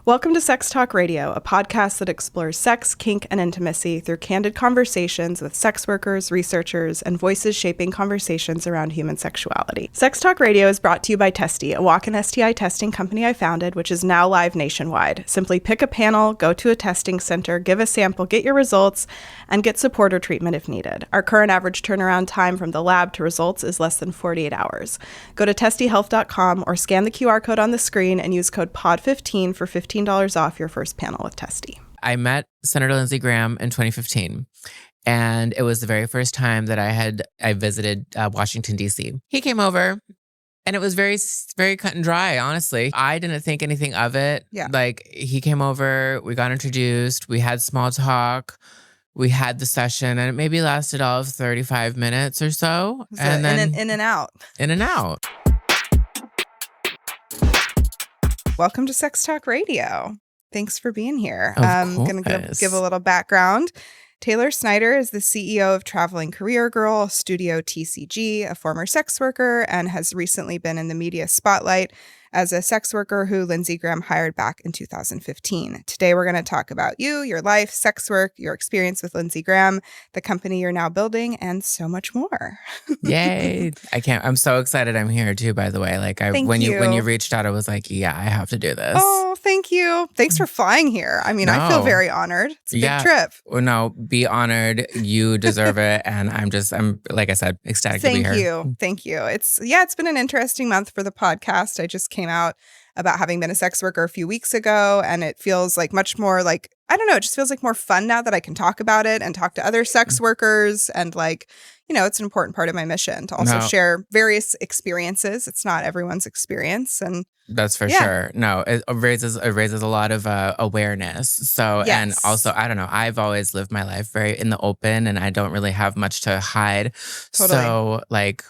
Welcome to Sex Talk Radio, a podcast that explores sex, kink, and intimacy through candid conversations with sex workers, researchers, and voices shaping conversations around human sexuality. Sex Talk Radio is brought to you by Testy, a walk-in STI testing company I founded, which is now live nationwide. Simply pick a panel, go to a testing center, give a sample, get your results, and get support or treatment if needed. Our current average turnaround time from the lab to results is less than 48 hours. Go to testyhealth.com or scan the QR code on the screen and use code POD15 for $15 off your first panel with Testy. I met Senator Lindsey Graham in 2015, and it was the very first time that I visited Washington, D.C. He came over, and it was very, very cut and dry, honestly. I didn't think anything of it. Yeah. Like, he came over, we got introduced, we had small talk, we had the session, and it maybe lasted all of 35 minutes or so. And then in and out. In and out. Welcome to Sex Talk Radio. Thanks for being here. I'm going to give a little background. Taylor Snider is the CEO of Traveling Career Girl, Studio TCG, a former sex worker, and has recently been in the media spotlight as a sex worker who Lindsey Graham hired back in 2015. Today, we're going to talk about you, your life, sex work, your experience with Lindsey Graham, the company you're now building, and so much more. Yay. I'm so excited I'm here too, by the way. Like when you reached out, I was like, yeah, I have to do this. Oh, thank you. Thanks for flying here. I mean, I feel very honored. It's a big trip. Well, no, be honored. You deserve it. And I'm like I said, ecstatic to be here. Thank you. It's been an interesting month for the podcast. I just came out about having been a sex worker a few weeks ago, and it feels like much more like, I don't know, it just feels like more fun now that I can talk about it and talk to other sex workers. And like, it's an important part of my mission to also share various experiences. It's not everyone's experience. And that's for sure. No, it raises a lot of awareness. So, yes. And also, I don't know, I've always lived my life very in the open, and I don't really have much to hide. Totally. So like,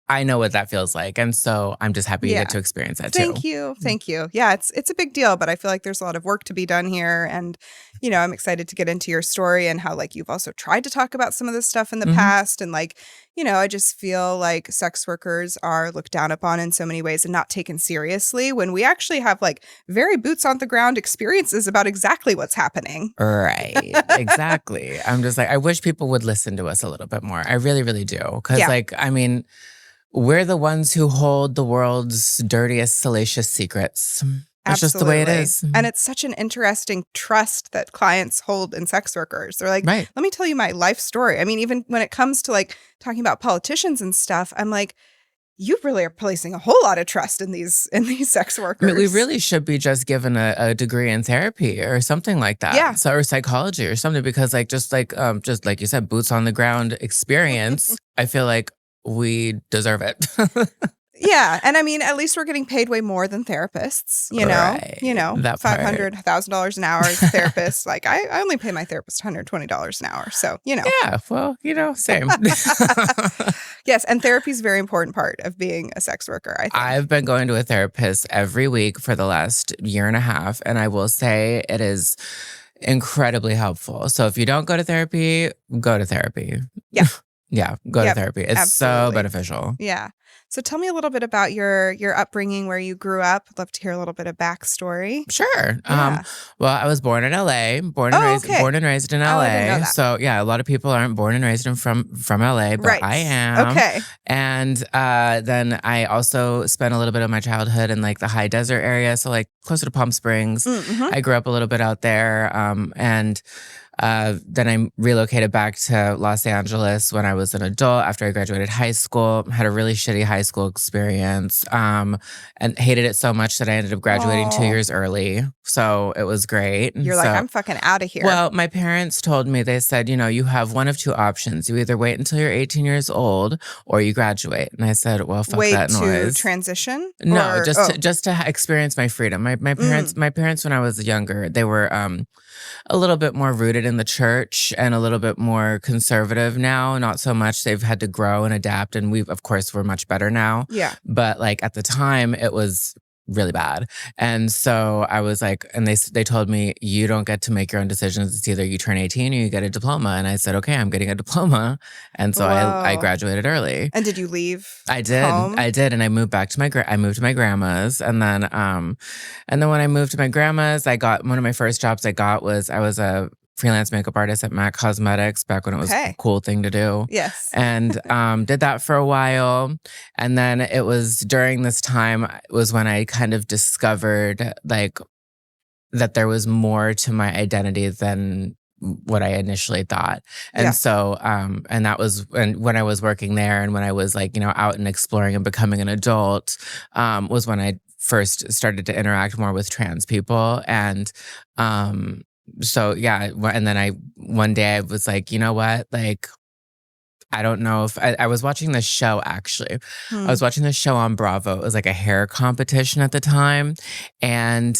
I know what that feels like. And so I'm just happy you get to experience that too. Thank you. Yeah, it's a big deal, but I feel like there's a lot of work to be done here. And, I'm excited to get into your story and how like you've also tried to talk about some of this stuff in the past. And like, I just feel like sex workers are looked down upon in so many ways and not taken seriously when we actually have like very boots on the ground experiences about exactly what's happening. Right. Exactly. I'm just like, I wish people would listen to us a little bit more. I really, really do. Because like, I mean, we're the ones who hold the world's dirtiest, salacious secrets. That's just the way it is. And it's such an interesting trust that clients hold in sex workers. They're like, let me tell you my life story. I mean, even when it comes to like talking about politicians and stuff, I'm like, you really are placing a whole lot of trust in these sex workers. I mean, we really should be just given a degree in therapy or something like that. Yeah. So, or psychology or something, because like just like you said, boots on the ground experience, I feel like we deserve it. Yeah. And I mean, at least we're getting paid way more than therapists, That $500, $1,000 an hour as a therapist. Like I only pay my therapist $120 an hour. So, Yeah, well, same. Yes. And therapy is a very important part of being a sex worker, I think. I've been going to a therapist every week for the last year and a half. And I will say it is incredibly helpful. So if you don't go to therapy, go to therapy. Yeah. Yeah, go to therapy. It's absolutely so beneficial. Yeah. So tell me a little bit about your upbringing, where you grew up. I'd love to hear a little bit of backstory. Sure. Yeah. Well, I was born in LA, born and raised in LA. I didn't know that. So yeah, a lot of people aren't born and raised from LA, but I am. Okay. And then I also spent a little bit of my childhood in like the high desert area, so like closer to Palm Springs. I grew up a little bit out there, and then I relocated back to Los Angeles when I was an adult after I graduated high school. Had a really shitty high school experience, and hated it so much that I ended up graduating 2 years early. So it was great. You're like, I'm fucking out of here. Well, my parents told me, they said, you have one of two options. You either wait until you're 18 years old or you graduate. And I said, well, fuck that noise. Wait to transition? No, just to experience my freedom. My parents, when I was younger, they were a little bit more rooted in the church and a little bit more conservative now. Not so much. They've had to grow and adapt, and we're much better now. Yeah. But like at the time, it was really bad. And so I was like, and they told me, you don't get to make your own decisions. It's either you turn 18 or you get a diploma. And I said, okay, I'm getting a diploma. And so I Whoa. graduated early. And did you leave I did. home? I did. And I moved back to I moved to my grandma's. And then when I moved to my grandma's, I got one of my first jobs I was a freelance makeup artist at MAC Cosmetics back when it was a cool thing to do. Yes. And did that for a while. And then it was during this time was when I kind of discovered like that there was more to my identity than what I initially thought. And so, and that was when I was working there and when I was like, out and exploring and becoming an adult, was when I first started to interact more with trans people. And, so yeah, and then one day I was like, you know what, like, I don't know if I was watching this show actually. I was watching this show on Bravo. It was like a hair competition at the time. And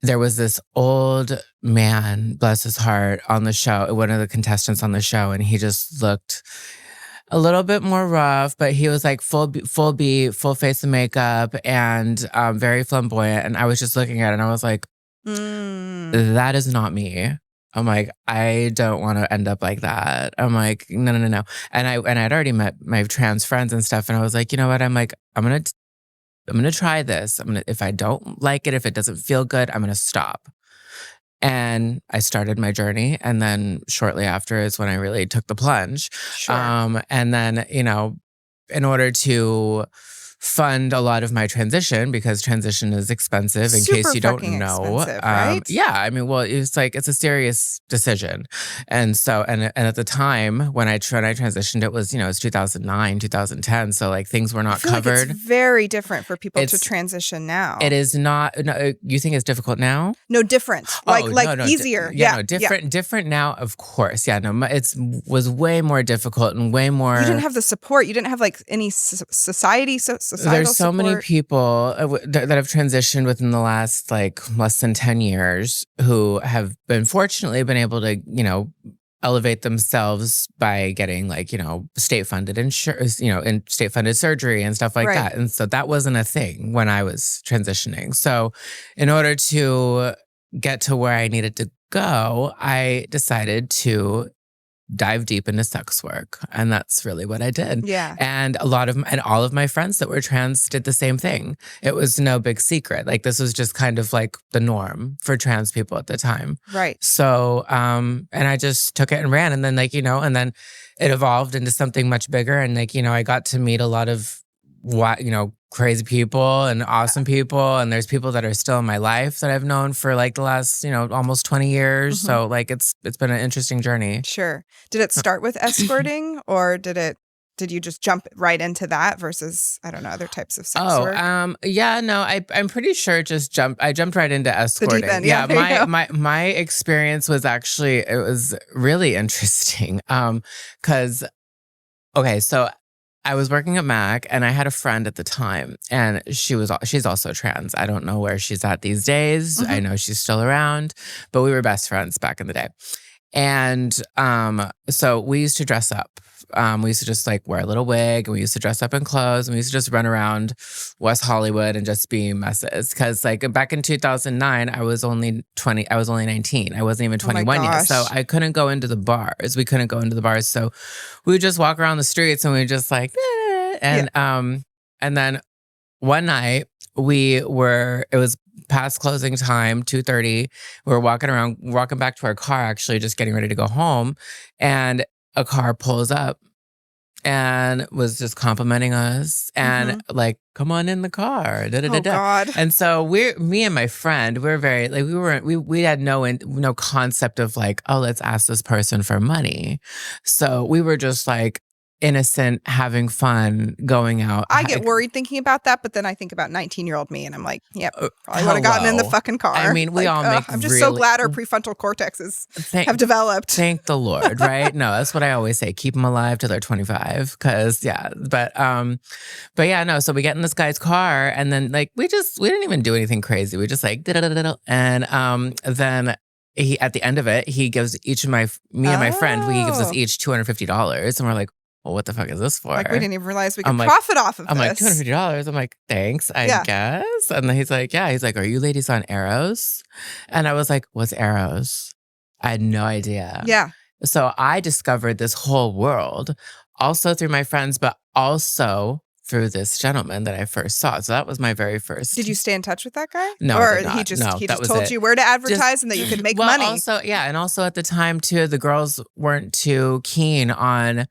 there was this old man, bless his heart, on the show, one of the contestants on the show, and he just looked a little bit more rough, but he was like full face of makeup and very flamboyant. And I was just looking at it and I was like, that is not me. I'm like, I don't want to end up like that. I'm like, no. And I'd already met my trans friends and stuff. And I was like, you know what? I'm like, I'm going to try this. If I don't like it, if it doesn't feel good, I'm going to stop. And I started my journey. And then shortly after is when I really took the plunge. Sure. And then, in order to fund a lot of my transition, because transition is expensive in case you don't know. Right? Yeah. I mean, well, it's a serious decision. And so, and at the time when I transitioned, it was, it's 2009, 2010. So like things were not covered. Like it's very different for people to transition now. It is not. No, you think it's difficult now? No, different. No, easier. Different now, of course. Yeah, no, it was way more difficult and way more. You didn't have the support. You didn't have like any societal There's so support. many people that have transitioned within the last like less than 10 years who have fortunately been able to, elevate themselves by getting like, state-funded insurance, and state-funded surgery and stuff like that. And so that wasn't a thing when I was transitioning. So in order to get to where I needed to go, I decided to dive deep into sex work. And that's really what I did. Yeah. And all of my friends that were trans did the same thing. It was no big secret. Like this was just kind of like the norm for trans people at the time. Right. So, and I just took it and ran. And then and then it evolved into something much bigger. And I got to meet a lot of crazy people and awesome people. And there's people that are still in my life that I've known for like the last, almost 20 years. Mm-hmm. So like it's been an interesting journey. Sure. Did it start with escorting or did you just jump right into that versus, I don't know, other types of sex work? Yeah, no, I'm pretty sure I jumped right into escorting. The deep end, yeah, my experience was actually, it was really interesting. So I was working at MAC and I had a friend at the time and she's also trans. I don't know where she's at these days. Mm-hmm. I know she's still around, but we were best friends back in the day. And so we used to dress up. We used to just like wear a little wig and we used to dress up in clothes and we used to just run around West Hollywood and just be messes. Cause like back in 2009, I was only 19. I wasn't even 21 yet. So I couldn't go into the bars. We couldn't go into the bars. So we would just walk around the streets and we just like, and then one night it was past closing time, 2:30. We were walking back to our car, actually just getting ready to go home. And a car pulls up and was just complimenting us and like, come on in the car. Oh, God. And so me and my friend, we're very like, we had no concept of like, oh, let's ask this person for money. So we were just like, innocent, having fun, going out. I get worried thinking about that, but then I think about 19-year-old me and I'm like, yep, probably would have gotten in the fucking car. I mean, we all make I'm just so glad our prefrontal cortexes have developed. Thank the Lord, right? No, that's what I always say. Keep them alive till they're 25. Cause but yeah, no. So we get in this guy's car and then like, we didn't even do anything crazy. We just like, and then he, at the end of it, he gives me and my friend, he gives us each $250. And we're like, well, what the fuck is this for? Like, we didn't even realize we could I'm like- profit off of I'm like, this. $250. I'm like, thanks, I Yeah. guess. And then he's like, yeah. He's like, are you ladies on Arrows? And I was like, what's Arrows? I had no idea. Yeah. So I discovered this whole world also through my friends, but also through this gentleman that I first saw. So that was my very first. Did you stay in touch with that guy? No, I or did not. he just No, he that just was told it. you where to advertise and that you could make money. Also, yeah, and also at the time too, the girls weren't too keen on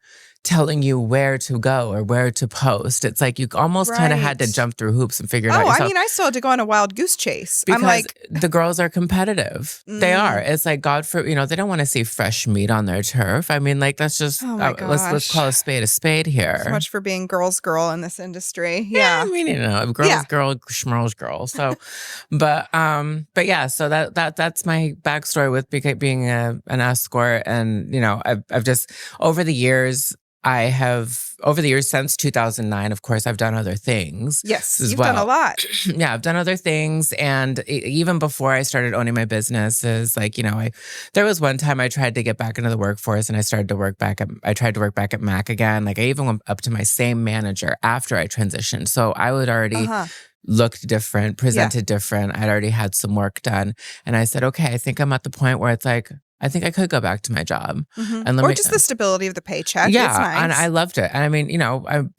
telling you where to go or where to post. It's like you almost kind of had to Right. jump through hoops and figure it out Oh, yourself. I mean, I still had to go on a wild goose chase. Because I'm like, the girls are competitive. They are. It's like God for they don't want to see fresh meat on their turf. I mean, like that's just Oh my let's gosh. call a spade here. so much for being girl in this industry. Yeah, Yeah. I mean, girl, schmirls girl. So, but yeah. So that's my backstory with being an escort, and I've just over the years since 2009, of course, I've done other things. Yes, as you've well. done a lot. Yeah, I've done other things. And even before I started owning my businesses, there was one time I tried to get back into the workforce and I tried to work back at Mac again. Like I even went up to my same manager after I transitioned. So I would already looked different, presented different. I'd already had some work done. And I said, okay, I think I'm at the point where it's like, I think I could go back to my job. And Or just the stability of the paycheck. Yeah, It's nice. and I loved it. And I mean,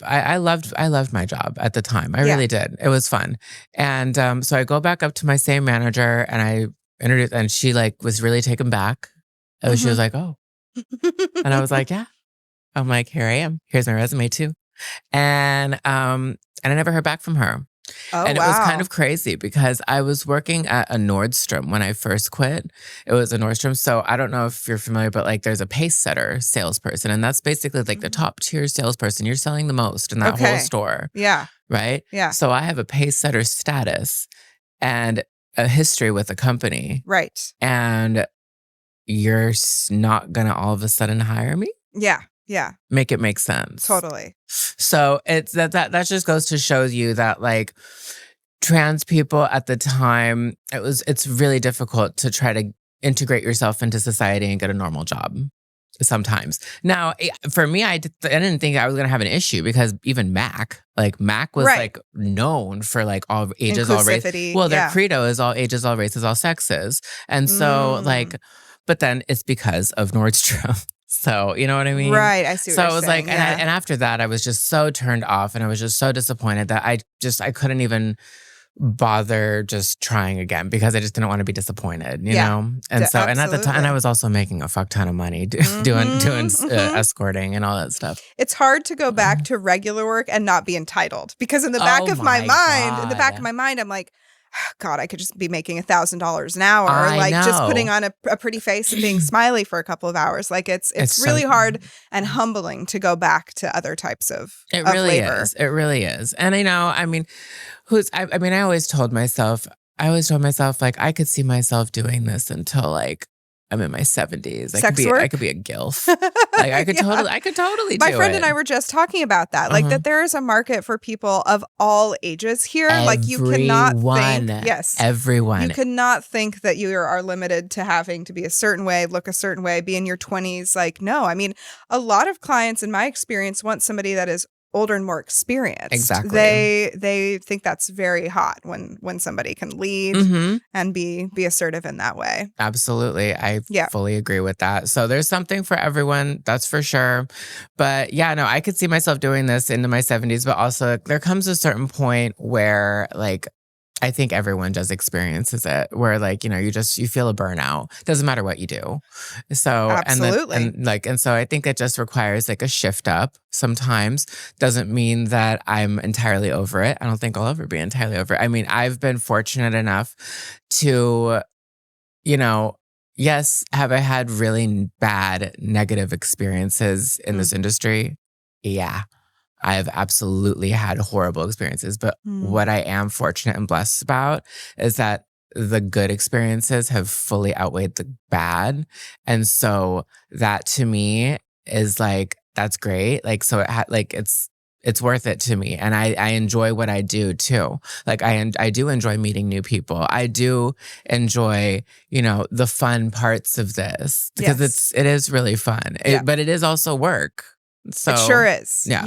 I loved my job at the time. I really did. It was fun. And so I go back up to my same manager and I introduced, and she was really taken back. She was like, oh. And I was like, yeah. I'm like, here I am. Here's my resume too. And I never heard back from her. Oh, and wow. it was kind of crazy because I was working at a Nordstrom when I first quit. It was a Nordstrom. So I don't know if you're familiar, but there's a pace setter salesperson. And that's basically the top tier salesperson. You're selling the most in that whole store. Yeah. Right? Yeah. So I have a pace setter status and a history with the company. Right. And you're not going to all of a sudden hire me? Yeah. Yeah. Make it make sense. Totally. So it's that just goes to show you that trans people at the time, it's really difficult to try to integrate yourself into society and get a normal job sometimes. Now, for me, I didn't think I was going to have an issue because even Mac was known for all ages, all races. Well, their credo is all ages, all races, all sexes. And so but then it's because of Nordstrom. So, you know what I mean? Right. I see what you're saying. So it was and after that, I was just so turned off and I was just so disappointed that I couldn't even bother just trying again because I just didn't want to be disappointed, you know? And so, and at the time, and I was also making a fuck ton of money doing escorting and all that stuff. It's hard to go back to regular work and not be entitled because in the back of my mind, I'm like, God, I could just be making $1,000 an hour, just putting on a pretty face and being smiley for a couple of hours. It's really hard and humbling to go back to other types of labor. It really is. And I mean, I always told myself, I could see myself doing this until I'm in my 70s. I could be a gilf. I could totally do it. My friend and I were just talking about that. That there is a market for people of all ages here. You cannot think. Yes. Everyone. You cannot think that you are limited to having to be a certain way, look a certain way, be in your 20s. No. I mean, a lot of clients in my experience want somebody that is older and more experienced. Exactly. They think that's very hot when somebody can lead and be assertive in that way. Absolutely. I fully agree with that. So there's something for everyone, that's for sure. But yeah, no, I could see myself doing this into my 70s, but also there comes a certain point where I think everyone just experiences it where you feel a burnout. Doesn't matter what you do. So absolutely. And so I think it just requires a shift up sometimes. Doesn't mean that I'm entirely over it. I don't think I'll ever be entirely over it. I mean, I've been fortunate enough to, yes, have I had really bad negative experiences in this industry? Yeah. I have absolutely had horrible experiences, but what I am fortunate and blessed about is that the good experiences have fully outweighed the bad. And so that to me is that's great. So it's worth it to me. And I enjoy what I do too. I do enjoy meeting new people. I do enjoy, the fun parts of this because it is really fun. But it is also work. So it sure is. Yeah.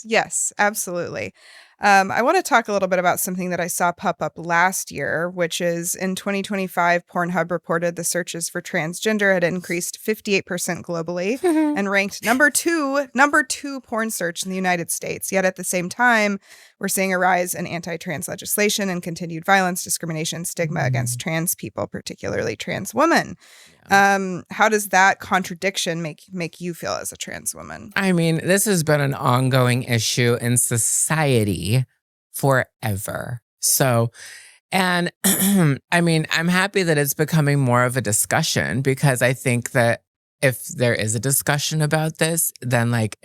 Yes, absolutely. I want to talk a little bit about something that I saw pop up last year, which is in 2025, Pornhub reported the searches for transgender had increased 58% globally and ranked number two porn search in the United States. Yet at the same time, we're seeing a rise in anti-trans legislation and continued violence, discrimination, stigma against trans people, particularly trans women. How does that contradiction make you feel as a trans woman? I mean, this has been an ongoing issue in society forever. So, and I mean, I'm happy that it's becoming more of a discussion, because I think that if there is a discussion about this, then like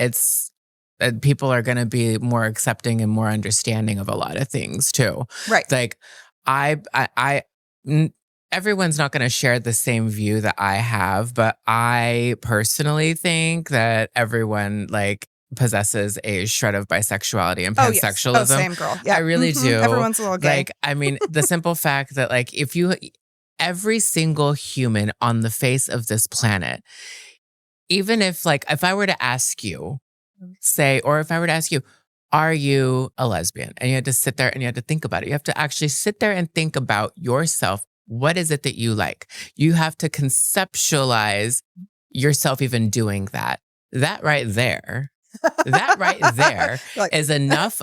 people are going to be more accepting and more understanding of a lot of things too. Right. Like everyone's not going to share the same view that I have, but I personally think that everyone like possesses a shred of bisexuality and pansexualism. Oh, same girl. Yeah. I really do. Everyone's a little gay. Like, I mean, the simple fact that like every single human on the face of this planet, even if I were to ask you, if I were to ask you, are you a lesbian? And you had to sit there and you had to think about it. You have to actually sit there and think about yourself. What is it that you like? You have to conceptualize yourself even doing that. That right there is enough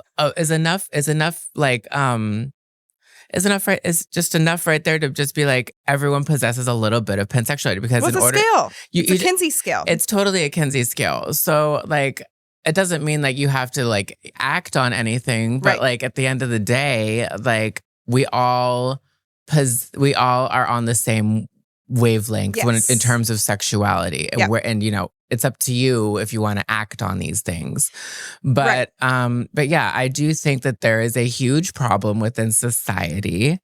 just enough right there to just be like, everyone possesses a little bit of pansexuality, because What's a scale? It's a Kinsey scale. It's totally a Kinsey scale. So like, it doesn't mean like you have to like act on anything, but like at the end of the day, like we all are on the same wavelength in terms of sexuality. Yeah. And you know, it's up to you if you want to act on these things. But yeah, I do think that there is a huge problem within society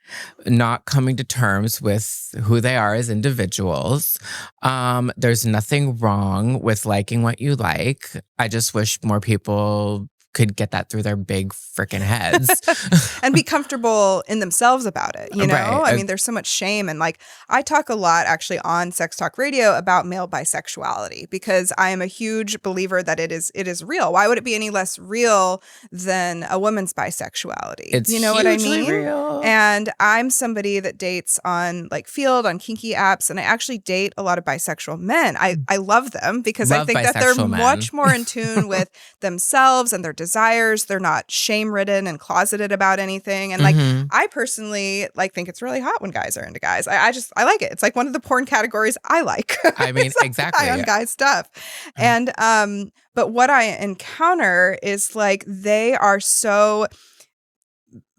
not coming to terms with who they are as individuals. There's nothing wrong with liking what you like. I just wish more people could get that through their big freaking heads and be comfortable in themselves about it. You know, I mean, there's so much shame. And like, I talk a lot actually on Sex Talk Radio about male bisexuality, because I am a huge believer that it is real. Why would it be any less real than a woman's bisexuality? It's you know what I hugely mean? real. And I'm somebody that dates on like Field, on kinky apps, and I actually date a lot of bisexual men. I love them because I think that they're much more in tune with themselves and their desires. They're not shame-ridden and closeted about anything. And like, I personally like think it's really hot when guys are into guys. I like it. It's like one of the porn categories I like. I mean, exactly. On guy stuff. And but what I encounter is like, they are so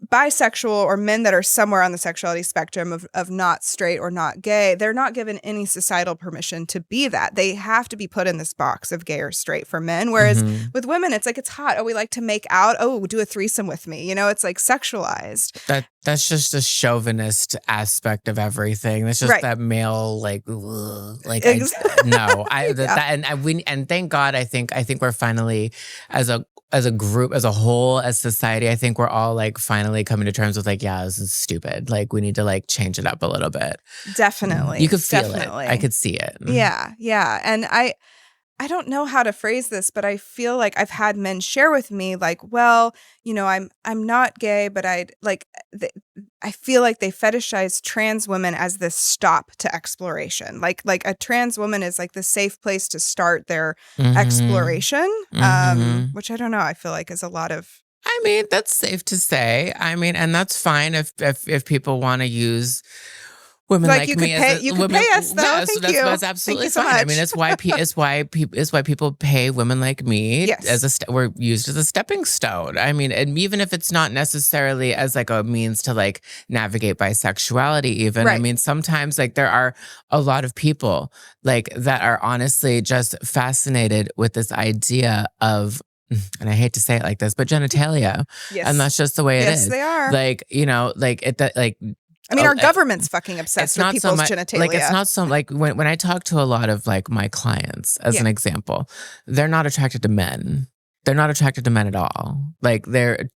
bisexual, or men that are somewhere on the sexuality spectrum of not straight or not gay. They're not given any societal permission to be that. They have to be put in this box of gay or straight for men. Whereas with women, it's like, it's hot. Oh, we like to make out. Oh, do a threesome with me. You know, it's like sexualized. That's just a chauvinist aspect of everything. That's just that male, like, like and thank God, I think we're finally, as a group, as a whole, as society, I think we're all like finally coming to terms with like, yeah, this is stupid. Like, we need to like change it up a little bit. Definitely. You could feel it. I could see it. Yeah. Yeah. And I don't know how to phrase this, but I feel like I've had men share with me like, well, you know, I'm not gay, but I feel like they fetishize trans women as this stop to exploration. Like a trans woman is like the safe place to start their exploration, which I don't know. I feel like is a lot of. I mean, that's safe to say. I mean, and that's fine if people want to use women like you me, you could pay us though. Yeah, Thank you. That's absolutely so fine. much. I mean, it's why people pay women like me we're used as a stepping stone. I mean, and even if it's not necessarily as like a means to like navigate bisexuality, even I mean, sometimes like there are a lot of people like that are honestly just fascinated with this idea of, and I hate to say it like this, but genitalia. Yes. And that's just the way it is. Yes, they are. Like, you know, like I mean, our government's fucking obsessed with people's genitalia. Like, it's not so like when I talk to a lot of like my clients, as an example, they're not attracted to men. They're not attracted to men at all. Like, they're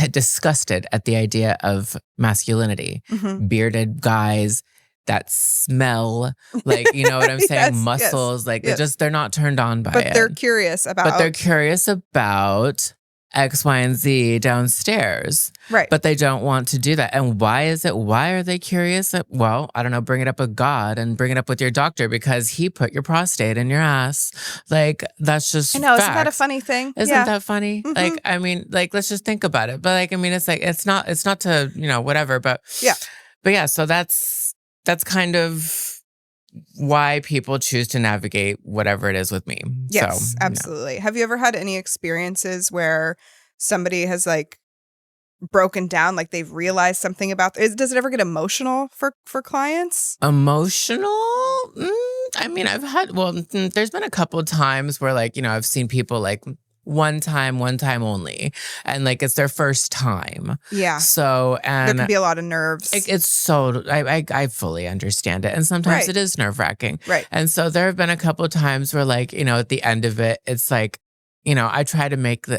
disgusted at the idea of masculinity, bearded guys, that smell, like, you know what I'm saying? Yes, Muscles, like they're not turned on by it. But they're curious about. But they're curious about X, Y, and Z downstairs. Right. But they don't want to do that. And why is it? Why are they curious? Well, I don't know, bring it up with God and bring it up with your doctor because he put your prostate in your ass. Like, that's just I know, facts. isn't that a funny thing? Isn't that funny? Like, I mean, like, let's just think about it. But like, I mean, it's like, it's not to, you know, whatever. But yeah, so that's kind of why people choose to navigate whatever it is with me. Yes, so, absolutely. Have you ever had any experiences where somebody has like broken down, like they've realized something about does it ever get emotional for clients? Emotional? I mean, there's been a couple of times where like, you know, I've seen people like one time only. And like, it's their first time. Yeah. So, and there can be a lot of nerves. It's so, I fully understand it. And sometimes it is nerve wracking. Right. And so there have been a couple of times where like, you know, at the end of it, it's like, you know, I try to make the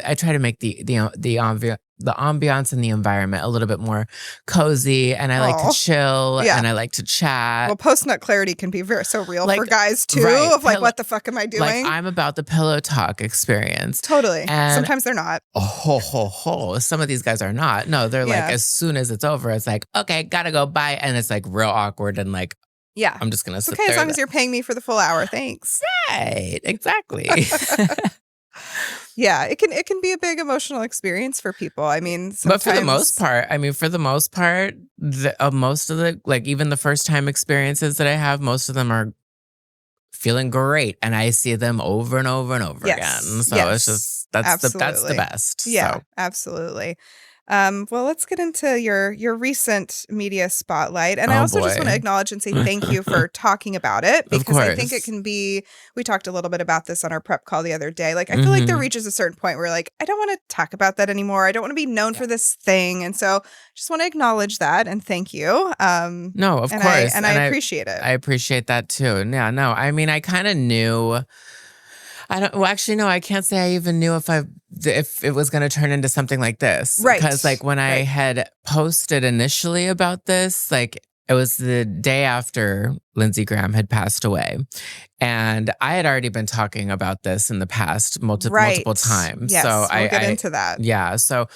ambiance and the environment a little bit more cozy, and I like to chill and I like to chat. Well, post-nut clarity can be so real for guys too, of like, what the fuck am I doing? Like, I'm about the pillow talk experience. Totally. And sometimes they're not. Some of these guys are not. No, they're like, as soon as it's over, it's like, okay, gotta go, bye. And it's like real awkward and like, I'm just gonna sit there. Okay, as long as you're paying me for the full hour, thanks. Right, exactly. Yeah, it can be a big emotional experience for people. I mean, but for the most part, most of the, like, even the first time experiences that I have, most of them are feeling great, and I see them over and over and over again. So it's just that's the best. Yeah, so. Absolutely. Well, let's get into your recent media spotlight. And I also just want to acknowledge and say thank you for talking about it, because I think it can be, we talked a little bit about this on our prep call the other day. Like, I feel like there reaches a certain point where like, I don't want to talk about that anymore. I don't want to be known for this thing. And so just want to acknowledge that and thank you. No, of course. I appreciate it. I appreciate that too. Yeah, no, I mean, I kind of knew. I can't say I even knew if it was going to turn into something like this. Right. Because like when I had posted initially about this, like it was the day after Lindsey Graham had passed away. And I had already been talking about this in the past multiple times. Yes, so we'll get into that. Yeah. So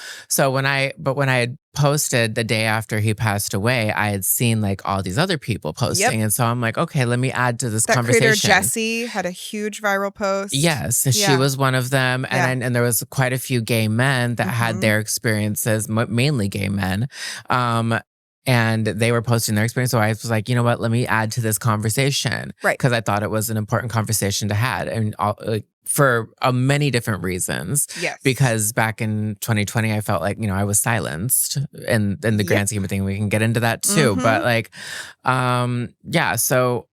when I had posted the day after he passed away, I had seen like all these other people posting. And so I'm like, okay, let me add to this conversation. Creator Jessie had a huge viral post. Yes, she was one of them. And there was quite a few gay men that had their experiences, mainly gay men. And they were posting their experience. So I was like, you know what, let me add to this conversation. Right. Because I thought it was an important conversation to have. And for many different reasons. Yes. Because back in 2020, I felt like, you know, I was silenced in the grand scheme of things. We can get into that too. But like, so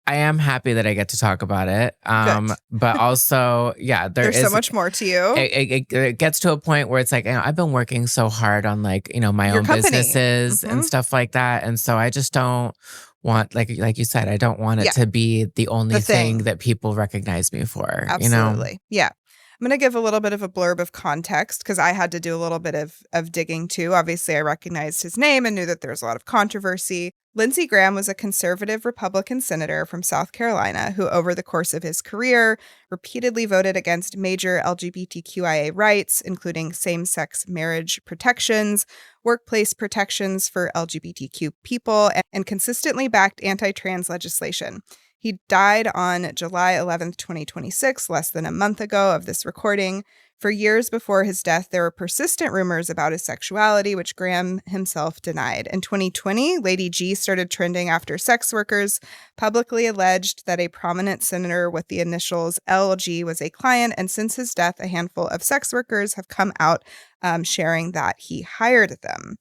I am happy that I get to talk about it. But also, there's so much more to you. It gets to a point where it's like, you know, I've been working so hard on like, you know, my own businesses and stuff like that. And so I just don't want, like you said, I don't want it to be the only thing that people recognize me for. Absolutely. You know? Yeah. I'm going to give a little bit of a blurb of context because I had to do a little bit of digging too. Obviously, I recognized his name and knew that there was a lot of controversy. Lindsey Graham was a conservative Republican senator from South Carolina who, over the course of his career, repeatedly voted against major LGBTQIA rights, including same-sex marriage protections, workplace protections for LGBTQ people, and consistently backed anti-trans legislation. He died on July 11th, 2026, less than a month ago of this recording. For years before his death, there were persistent rumors about his sexuality, which Graham himself denied. In 2020, Lady G started trending after sex workers publicly alleged that a prominent senator with the initials LG was a client, and since his death, a handful of sex workers have come out sharing that he hired them.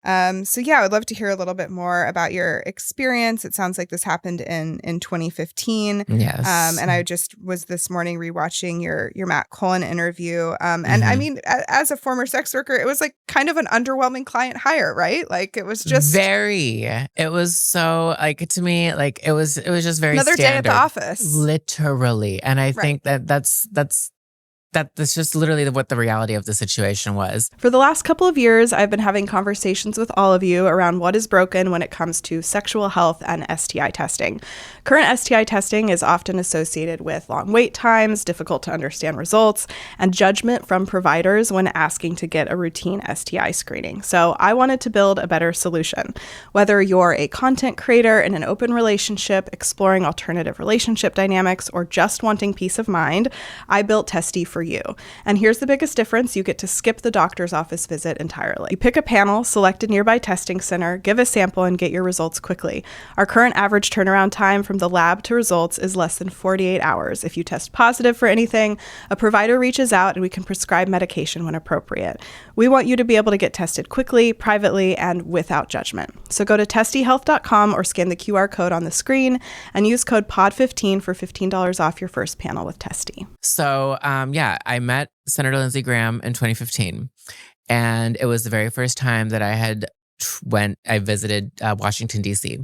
I would love to hear a little bit more about your experience. It sounds like this happened in 2015. Yes. And I just was this morning rewatching your Matt Cullen interview. And I mean, as a former sex worker, it was like kind of an underwhelming client hire, right? Like it was just it was so like, to me, like it was just very another standard, day at the office. literally. And I think that's that's just literally what the reality of the situation was. For the last couple of years, I've been having conversations with all of you around what is broken when it comes to sexual health and STI testing. Current STI testing is often associated with long wait times, difficult to understand results, and judgment from providers when asking to get a routine STI screening. So I wanted to build a better solution. Whether you're a content creator in an open relationship, exploring alternative relationship dynamics, or just wanting peace of mind, I built Testy for you. And here's the biggest difference. You get to skip the doctor's office visit entirely. You pick a panel, select a nearby testing center, give a sample, and get your results quickly. Our current average turnaround time from the lab to results is less than 48 hours. If you test positive for anything, a provider reaches out and we can prescribe medication when appropriate. We want you to be able to get tested quickly, privately, and without judgment. So go to testyhealth.com or scan the QR code on the screen and use code POD15 for $15 off your first panel with Testy. So, I met Senator Lindsey Graham in 2015, and it was the very first time that I visited Washington, D.C.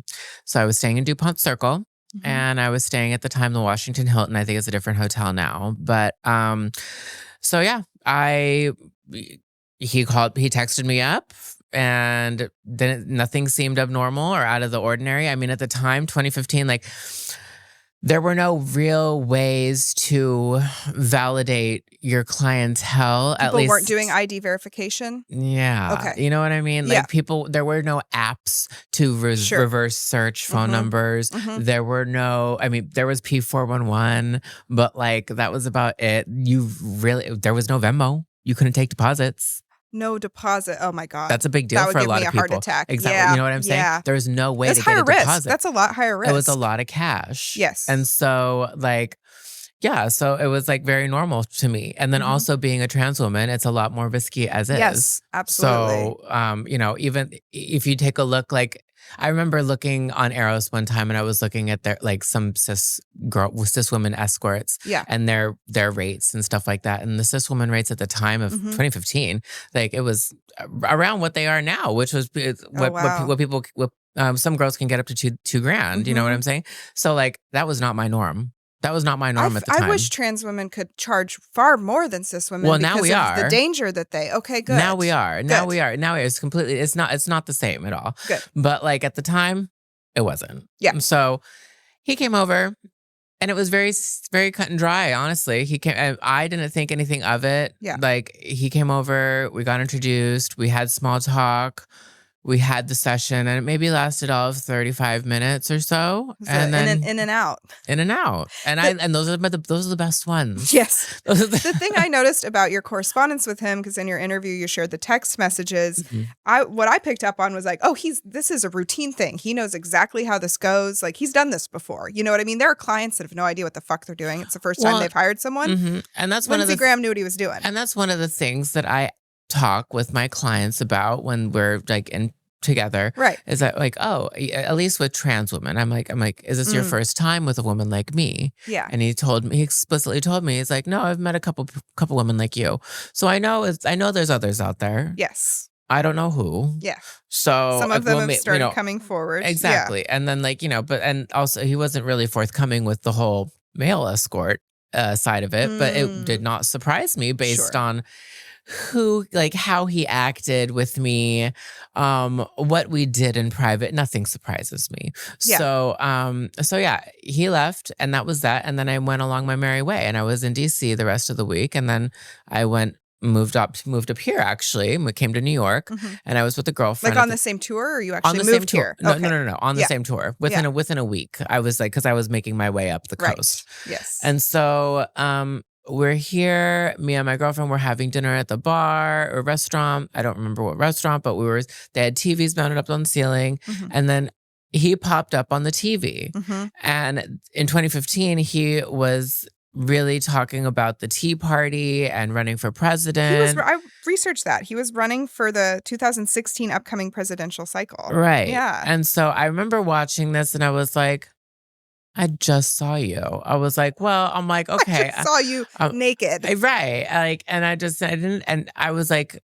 So I was staying in DuPont Circle, and I was staying at the time the Washington Hilton. I think it's a different hotel now, but he texted me up. And then nothing seemed abnormal or out of the ordinary. I mean, at the time, 2015, there were no real ways to validate your clientele. People at least weren't doing ID verification? Yeah. Okay. You know what I mean? Yeah. There were no apps to reverse search phone numbers. There were there was P411, but that was about it. There was no Venmo. You couldn't take deposits. No deposit. Oh my God. That's a big deal for a lot of people. That would give me a heart attack. Exactly. Yeah. You know what I'm saying? Yeah. There's no way That's to get a risk. deposit. That's a lot higher risk. It was a lot of cash. Yes. And so so it was very normal to me. And then also being a trans woman, it's a lot more risky as is. Yes, absolutely. So, even if you take a look, I remember looking on Eros one time and I was looking at their some cis women escorts and their rates and stuff like that. And the cis woman rates at the time of 2015, it was around what they are now, which was what people some girls can get up to $2,000. You know what I'm saying? So that was not my norm. That was not my norm at the time. I wish trans women could charge far more than cis women. Well, now we are. The danger that okay, good. Now we are. Now we are. Now it's completely. It's not the same at all. Good. But at the time, it wasn't. Yeah. So he came over, and it was very, very cut and dry. Honestly, he came. And I didn't think anything of it. Yeah. He came over. We got introduced. We had small talk. We had the session, and it maybe lasted all of 35 minutes or so, and then in and out, and those are the best ones. Yes. The thing I noticed about your correspondence with him, because in your interview you shared the text messages, what I picked up on was this is a routine thing. He knows exactly how this goes. He's done this before. You know what I mean? There are clients that have no idea what the fuck they're doing. It's the first time they've hired someone, and that's Lindsey Graham knew what he was doing, and that's one of the things that I talk with my clients about when we're in together, right? Is that at least with trans women, I'm like, is this your first time with a woman like me? Yeah. And he explicitly told me, he's like, no, I've met a couple women like you, so I know there's others out there. Yes. I don't know who. Yeah. So some of them have started coming forward. Exactly. Yeah. And then but and also he wasn't really forthcoming with the whole male escort side of it, but it did not surprise me based on how he acted with me, what we did in private. Nothing surprises me. Yeah. So he left, and that was that. And then I went along my merry way, and I was in DC the rest of the week. And then I moved up here actually. We came to New York, and I was with a girlfriend. On the same tour, or you actually moved here? No, on the same tour. Within a week. I was because I was making my way up the coast. Yes. And so we're here, me and my girlfriend were having dinner at the bar or restaurant. I don't remember what restaurant, but they had TVs mounted up on the ceiling. And then he popped up on the TV. And in 2015, he was really talking about the Tea Party and running for president. I researched that. He was running for the 2016 upcoming presidential cycle. Right. Yeah. And so I remember watching this and I was like, I just saw you. I was like, I'm like, okay. I just saw you naked. Right. And I didn't, and I was like,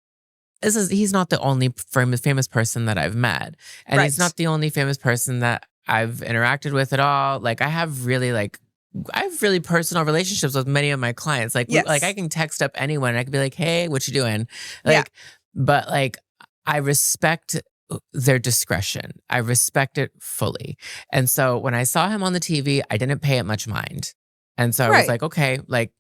he's not the only famous person that I've met. And he's not the only famous person that I've interacted with at all. I have really I have really personal relationships with many of my clients. Like, Yes. like I can text up anyone and I can be like, hey, what you doing? Yeah. Like, but like, I respect their discretion. I respect it fully. And so when I saw him on the TV, I didn't pay it much mind. And so I was Right. like, okay, like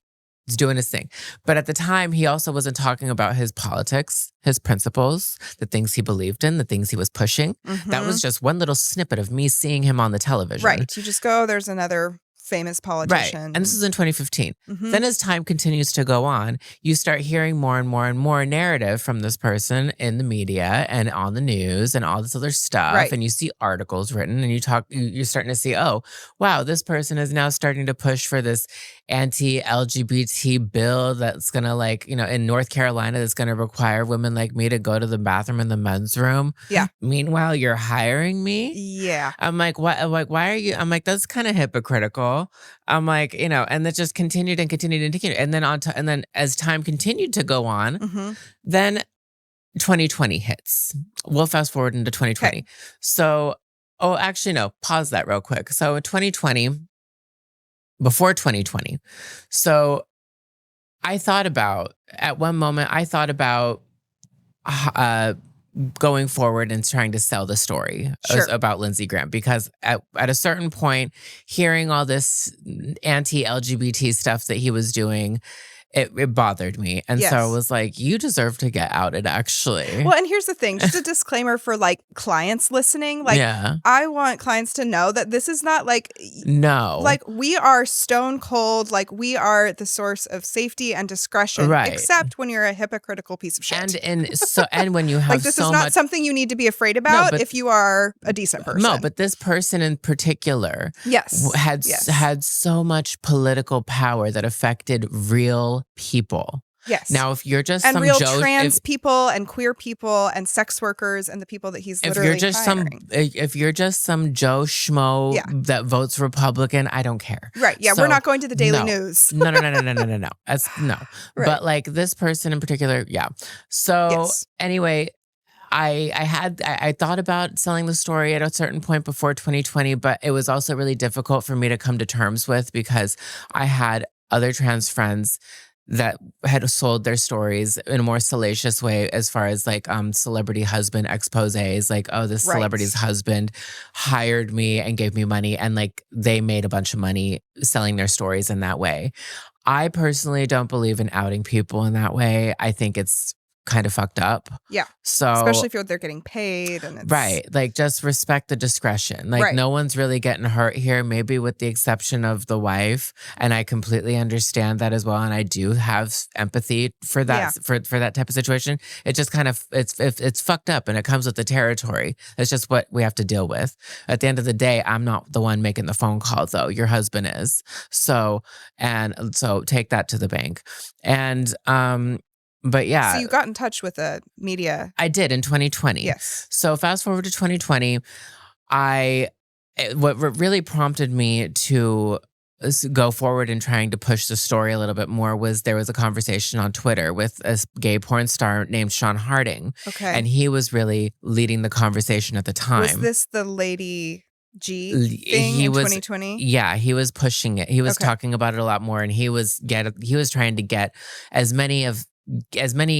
he's doing his thing. But at the time, he also wasn't talking about his politics, his principles, the things he believed in, the things he was pushing. That was just one little snippet of me seeing him on the television. Right. You just go, there's another famous politician. Right. And this is in 2015. Mhm. Then as time continues to go on, you start hearing more and more and more narrative from this person in the media and on the news and all this other stuff. Right. And you see articles written and you're starting to see, oh, wow, this person is now starting to push for this anti-LGBT bill that's going to, like, you know, in North Carolina, that's going to require women like me to go to the bathroom in the men's room. Yeah. Meanwhile, you're hiring me. Yeah. I'm like, what? Like, why are you? I'm like, that's kind of hypocritical. I'm like, you know, and that just continued and continued and continued. And then and then as time continued to go on, then 2020 hits. We'll fast forward into 2020. Okay. So, oh, actually, no, pause that real quick. So 2020, before 2020. So at one moment, I thought about going forward and trying to sell the story about Lindsey Graham, because at a certain point, hearing all this anti-LGBT stuff that he was doing, it bothered me. And so I was like, you deserve to get outed, actually. Well, and here's the thing, just a disclaimer for like clients listening. Like, I want clients to know that this is not like, like we are stone cold, like we are the source of safety and discretion, except when you're a hypocritical piece of shit. And when you have like, this is not something you need to be afraid about if you are a decent person. No, but this person in particular had so much political power that affected real people. Yes. Now, if you're just and some real trans people and queer people and sex workers and the people that he's literally hiring. If you're just some Joe Schmo that votes Republican, I don't care. Right. Yeah. So, we're not going to the Daily News. No. That's no. Right. But like this person in particular, So anyway, I thought about selling the story at a certain point before 2020, but it was also really difficult for me to come to terms with, because I had other trans friends that had sold their stories in a more salacious way, as far as like celebrity husband exposés, like, oh, this celebrity's husband hired me and gave me money, and like they made a bunch of money selling their stories in that way. I personally don't believe in outing people in that way. I think it's kind of fucked up. Yeah. So especially if they're getting paid and it's like, just respect the discretion. Like no one's really getting hurt here, maybe with the exception of the wife. And I completely understand that as well. And I do have empathy for that, for that type of situation. It just kind of, it's fucked up, and it comes with the territory. It's just what we have to deal with. At the end of the day, I'm not the one making the phone call though. Your husband is. So take that to the bank. And, but yeah. So you got in touch with the media. I did in 2020. Yes. So fast forward to 2020, what really prompted me to go forward and trying to push the story a little bit more was there was a conversation on Twitter with a gay porn star named Sean Harding. Okay. And he was really leading the conversation at the time. Was this the Lady G thing in 2020? Yeah, he was pushing it. He was talking about it a lot more, and he was trying to get as many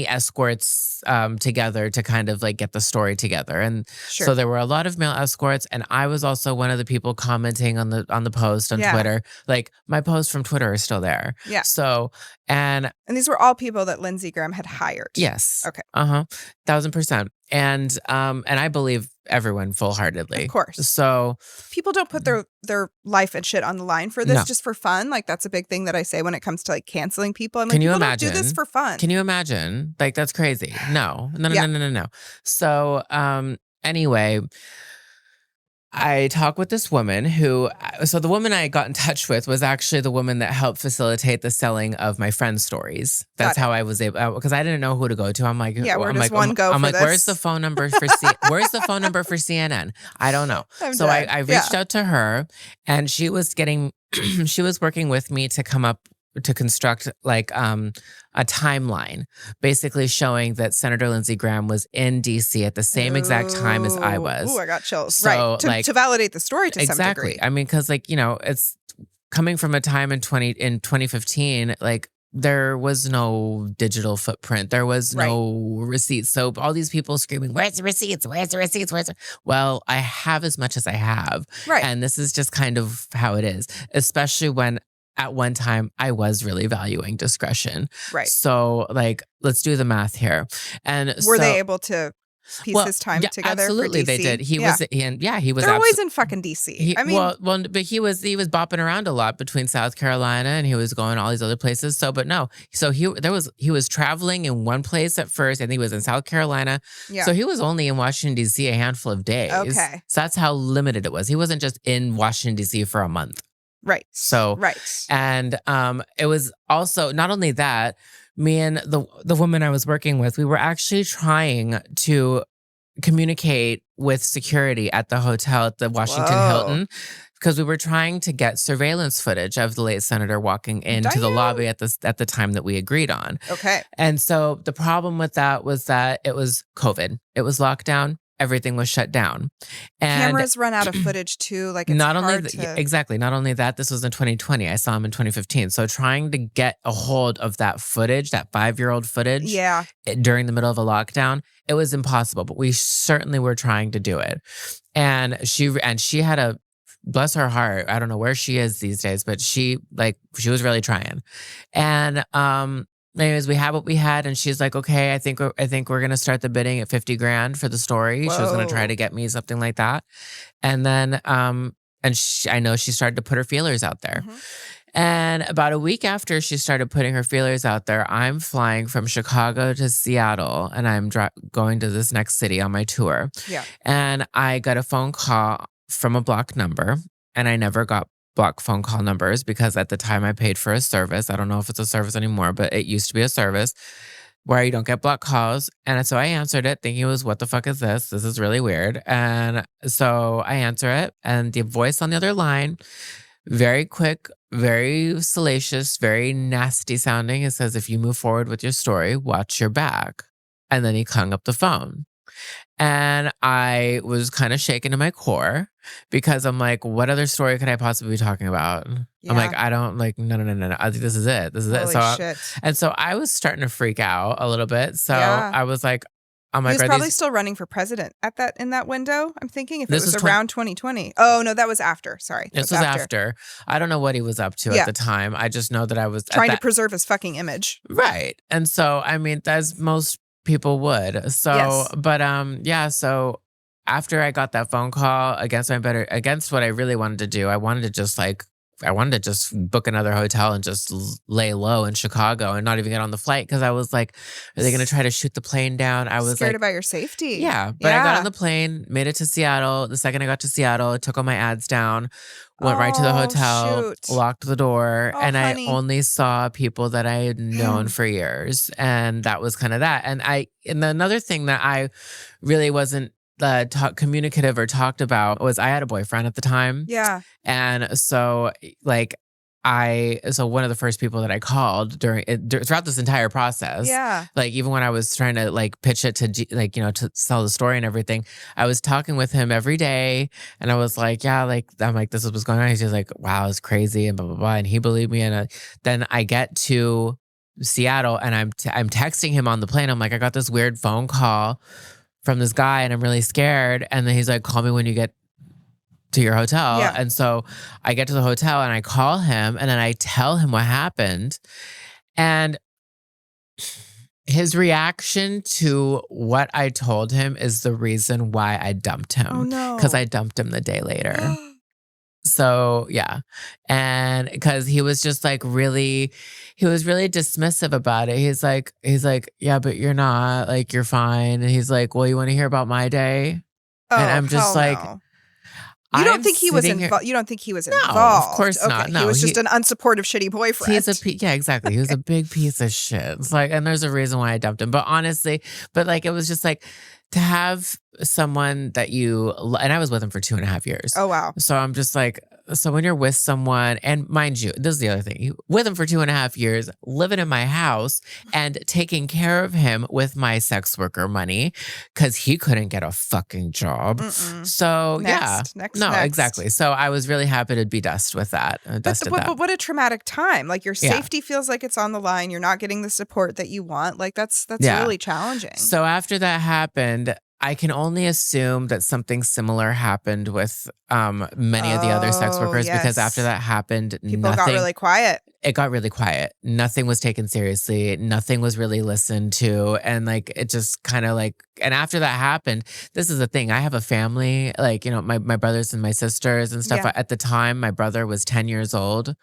escorts together to kind of like get the story together. And so there were a lot of male escorts, and I was also one of the people commenting on the post on Twitter. Like, my posts from Twitter are still there. Yeah. So and these were all people that Lindsey Graham had hired. Yes. Okay. 1000%. And I believe everyone full-heartedly. Of course. So people don't put their life and shit on the line for this just for fun. Like, that's a big thing that I say when it comes to like canceling people. I'm like, people don't do this for fun. Can you imagine? Like, that's crazy. No. So anyway, I talked with this woman so the woman I got in touch with was actually the woman that helped facilitate the selling of my friend's stories. That's how I was able, because I didn't know who to go to. I'm like, where's the phone number for where's the phone number for CNN? I don't know. I reached out to her, and she was working with me to come up to construct like a timeline, basically showing that Senator Lindsey Graham was in DC at the same exact time as I was. Oh, I got chills. So, to validate the story to some degree. I mean, because like, you know, it's coming from a time in 2015, like there was no digital footprint. There was no receipts. So all these people screaming, where's the receipts? Where's the receipts? Well, I have as much as I have. Right. And this is just kind of how it is, especially when at one time I was really valuing discretion. Right. So like, let's do the math here. And were they able to piece his time together? Absolutely, for DC? they did. He was. They're always in fucking DC. But he was bopping around a lot between South Carolina, and he was going all these other places. He was traveling in one place at first. I think he was in South Carolina. Yeah. So he was only in Washington D.C. a handful of days. Okay. So that's how limited it was. He wasn't just in Washington D.C. for a month. Right. So and it was also not only that. Me and the woman I was working with, we were actually trying to communicate with security at the hotel at the Washington Hilton, because we were trying to get surveillance footage of the late senator walking into the lobby at the time that we agreed on. Okay. And so the problem with that was that it was COVID. It was lockdown. Everything was shut down. And cameras run out of footage too. Like it's not only hard to... exactly. Not only that, this was in 2020. I saw him in 2015. So trying to get a hold of that footage, that 5-year-old footage, during the middle of a lockdown, it was impossible. But we certainly were trying to do it. And she had a, bless her heart, I don't know where she is these days, but she was really trying. And anyways, we had what we had, and she's like, okay, I think we're gonna start the bidding at $50,000 for the story. Whoa. She was gonna try to get me something like that, and then I know she started to put her feelers out there. Mm-hmm. And about a week after she started putting her feelers out there, I'm flying from Chicago to Seattle, and I'm going to this next city on my tour. Yeah, and I got a phone call from a blocked number, and I never got block phone call numbers because at the time I paid for a service. I don't know if it's a service anymore, but it used to be a service where you don't get block calls. And so I answered it thinking it was, what the fuck is this? This is really weird. And so I answer it, and the voice on the other line, very quick, very salacious, very nasty sounding. It says, if you move forward with your story, watch your back. And then he hung up the phone. And I was kind of shaken to my core because I'm like, what other story could I possibly be talking about? Yeah. I'm like, I don't like, no. I think this is it. This is Holy it. Shit. And so I was starting to freak out a little bit. So I was like, oh my God. He was probably still running for president in that window. I'm thinking if it was around 2020. Oh no, that was after. Sorry. This was after. I don't know what he was up to at the time. I just know that I was trying to preserve his fucking image. Right. And so, I mean, as most people would. So, but so after I got that phone call against what I really wanted to do, I wanted to just book another hotel and just lay low in Chicago and not even get on the flight, because I was like, are they going to try to shoot the plane down? I was scared about your safety. Yeah, but I got on the plane, made it to Seattle. The second I got to Seattle, I took all my ads down, went right to the hotel, locked the door, and honey. I only saw people that I had known for years, and that was kind of that. And another thing that I really wasn't communicative or talked about was I had a boyfriend at the time. Yeah. And so so one of the first people that I called throughout this entire process, even when I was trying to pitch it to to sell the story and everything, I was talking with him every day, and I was like, I'm like, this is what's going on. He's just like, wow, it's crazy and blah blah blah, and he believed me. And then I get to Seattle, and I'm texting him on the plane. I'm like, I got this weird phone call from this guy, and I'm really scared. And then he's like, call me when you get to your hotel. Yeah. And so I get to the hotel, and I call him, and then I tell him what happened. And his reaction to what I told him is the reason why I dumped him. Oh no. Because I dumped him the day later. So yeah. And because he was just really dismissive about it. He's like, yeah, but you're not, you're fine. And he's like, well, you want to hear about my day? Oh, and I'm just like, no. You don't think he was involved? You don't think he was involved? No, of course not. No, he was just an unsupportive, shitty boyfriend. Exactly. He was a big piece of shit. It's and there's a reason why I dumped him. But honestly, it was just to have someone that and I was with him for 2.5 years. Oh wow. So I'm just So when you're with someone, and mind you, this is the other thing, you with him for 2.5 years, living in my house and taking care of him with my sex worker money because he couldn't get a fucking job. So Next. exactly. So I was really happy to be dusted with that. But what a traumatic time. Like your safety feels like it's on the line. You're not getting the support that you want. Like that's really challenging. So after that happened, I can only assume that something similar happened with many of the other sex workers because after that happened, people got really quiet. It got really quiet. Nothing was taken seriously. Nothing was really listened to. And like, it just kind of like, and after that happened, this is the thing. I have a family, like, you know, my brothers and my sisters and stuff. At the time, my brother was 10 years old.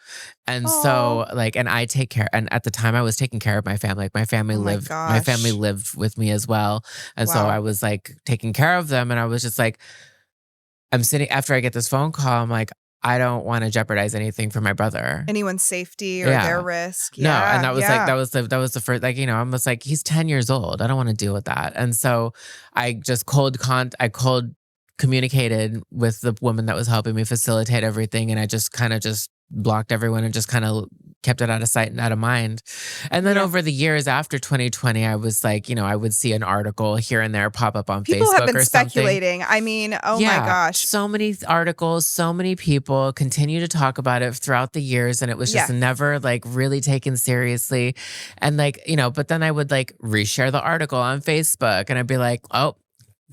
And so like, and I take care, and at the time I was taking care of my family. Like my family lived with me as well. And so I was like taking care of them. And I was just like, I'm sitting, after I get this phone call, I'm like, I don't want to jeopardize anything for my brother. Anyone's safety or their risk. No, and that was like that was the first, like, you know, I'm just like, he's 10 years old. I don't want to deal with that. And so I just cold communicated with the woman that was helping me facilitate everything, and I just kind of just blocked everyone and just kind of kept it out of sight and out of mind. And then over the years after 2020, I was like, you know, I would see an article here and there pop up on people Facebook have been or speculating. something. I mean, my gosh. So many articles, so many people continue to talk about it throughout the years, and it was just never like really taken seriously. And like, you know, but then I would like reshare the article on Facebook and I'd be like, oh,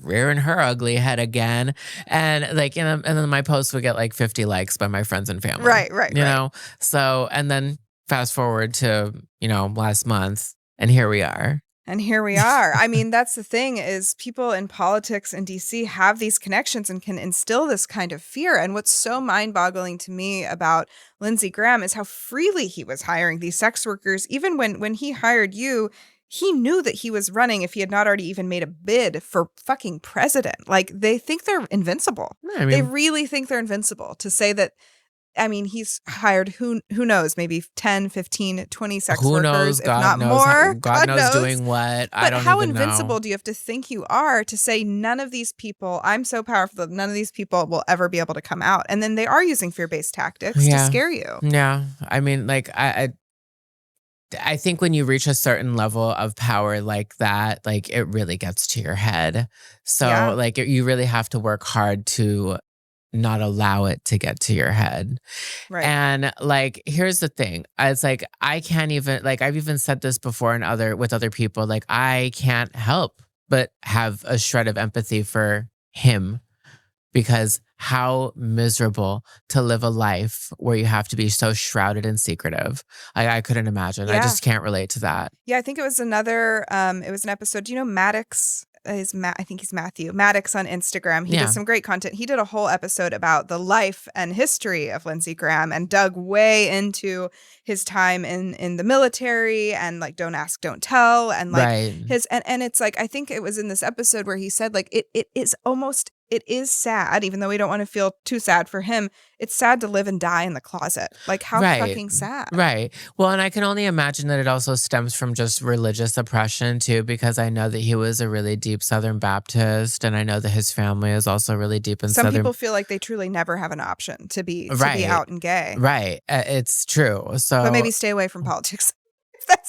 rearing her ugly head again. And like, you know, and then my posts would get like 50 likes by my friends and family. Right. You know? So, and then fast forward to, you know, last month, and here we are. I mean, that's the thing, is people in politics in DC have these connections and can instill this kind of fear. And what's so mind-boggling to me about Lindsey Graham is how freely he was hiring these sex workers. Even when he hired you, he knew that he was running, if he had not already even made a bid, for fucking president. Like, they think they're invincible. I mean, they really think they're invincible. To say that, I mean, he's hired, who knows, maybe 10, 15, 20 sex workers, if not more. God knows doing what. I don't even know. But how invincible do you have to think you are to say, none of these people, I'm so powerful that none of these people will ever be able to come out? And then they are using fear-based tactics to scare you. Yeah. I mean, like, I think when you reach a certain level of power like that, like it really gets to your head. So like you really have to work hard to not allow it to get to your head. Right. And like, here's the thing. It's like, I can't even, like, I've even said this before with other people, like I can't help but have a shred of empathy for him, because how miserable to live a life where you have to be so shrouded and secretive. I couldn't imagine. I just can't relate to that. Yeah, I think it was an episode. Do you know Maddox? I think he's Matthew Maddox on Instagram. He did some great content. He did a whole episode about the life and history of Lindsey Graham and dug way into his time in the military and like don't ask, don't tell, and like and it's like, I think it was in this episode where he said like it is sad, even though we don't want to feel too sad for him. It's sad to live and die in the closet. Like, how fucking sad. Right. Well, and I can only imagine that it also stems from just religious oppression too, because I know that he was a really deep Southern Baptist, and I know that his family is also really deep in Southern. Some people feel like they truly never have an option to be out and gay. Right. It's true. So, but maybe stay away from politics.